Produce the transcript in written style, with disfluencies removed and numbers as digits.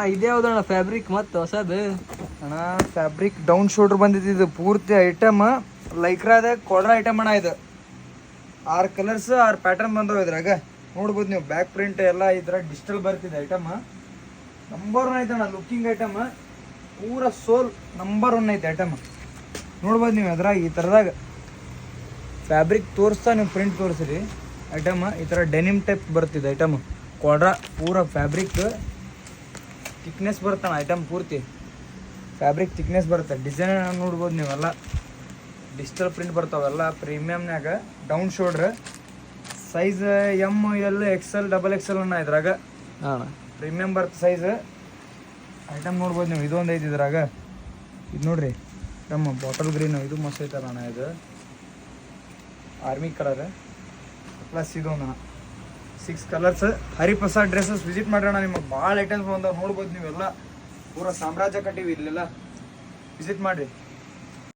ಇದೇ ಯಾವ್ದಣ್ಣ ಫ್ಯಾಬ್ರಿಕ್ ಮತ್ತೆ ಹೊಸದು ಅಣ್ಣ ಫ್ಯಾಬ್ರಿಕ್ ಡೌನ್ ಶೋಲ್ಡರ್ ಬಂದಿದ್ದು ಇದು ಪೂರ್ತಿ ಐಟಮ್ ಲೈಕ್ರಾದ ಕೊಡ್ರ ಐಟಮ್ ಅಣ್ಣ ಇದು 6 ಕಲರ್ಸ್ 6 ಪ್ಯಾಟರ್ನ್ ಬಂದವು ಇದ್ರಾಗ ನೋಡ್ಬೋದು ನೀವು ಬ್ಯಾಕ್ ಪ್ರಿಂಟ್ ಎಲ್ಲ ಇದ್ರ ಡಿಜಿಟಲ್ ಬರ್ತಿದೆ ಐಟಮ್ ನಂಬರ್ 1 ಐತಣ್ಣ ಲುಕ್ಕಿಂಗ್ ಐಟಮ್ ಪೂರ ಸೋಲ್ ನಂಬರ್ 1 ಐತೆ ಐಟಮ್ ನೋಡ್ಬೋದು ನೀವು ಅದ್ರಾಗ ಈ ಥರದಾಗ ಫ್ಯಾಬ್ರಿಕ್ ತೋರಿಸ್ತಾ ನೀವು ಪ್ರಿಂಟ್ ತೋರಿಸ್ರಿ ಐಟಮ್ ಈ ಥರ ಡೆನಿಮ್ ಟೈಪ್ ಬರ್ತಿದೆ ಐಟಮ್ ಕೊಡ್ರ ಪೂರ ಫ್ಯಾಬ್ರಿಕ್ ಥಿಕ್ನೆಸ್ ಬರ್ತಣ್ಣ ಐಟಮ್ ಪೂರ್ತಿ ಫ್ಯಾಬ್ರಿಕ್ ಥಿಕ್ನೆಸ್ ಬರುತ್ತೆ ಡಿಸೈನ್ ನೋಡ್ಬೋದು ನೀವೆಲ್ಲ ಡಿಜಿಟಲ್ ಪ್ರಿಂಟ್ ಬರ್ತಾವೆಲ್ಲ ಪ್ರೀಮಿಯಮ್ನಾಗ down shoulder size M L XL XXL ಅನ್ನ ಇದ್ರಾಗ ಪ್ರೀಮಿಯಮ್ ಬರುತ್ತೆ ಸೈಜ್ ಐಟಮ್ ನೋಡ್ಬೋದು ನೀವು ಇದೊಂದು ಐತಿ ಇದ್ರಾಗ ಇದು ನೋಡ್ರಿ ನಮ್ಮ ಬಾಟಲ್ ಗ್ರೀನು ಇದು ಮಸ್ತ್ ಐತಲ್ಲ ಅಣ್ಣ ಇದು ಆರ್ಮಿ ಕಲರ್ ಪ್ಲಸ್ ಇದೊಂದಣ್ಣ 6 ಕಲರ್ಸ್ ಹರಿಪ್ರಸಾದ್ ಡ್ರೆಸ್ಸಸ್ ವಿಸಿಟ್ ಮಾಡೋಣ ನಿಮಗೆ ಭಾಳ ಐಟಮ್ಸ್ ಬಂದಾವ ನೋಡ್ಬೋದು ನೀವೆಲ್ಲ ಪೂರ ಸಾಮ್ರಾಜ್ಯ ಕಟ್ಟಿವಿ ಇಲ್ಲೆಲ್ಲ ವಿಸಿಟ್ ಮಾಡಿರಿ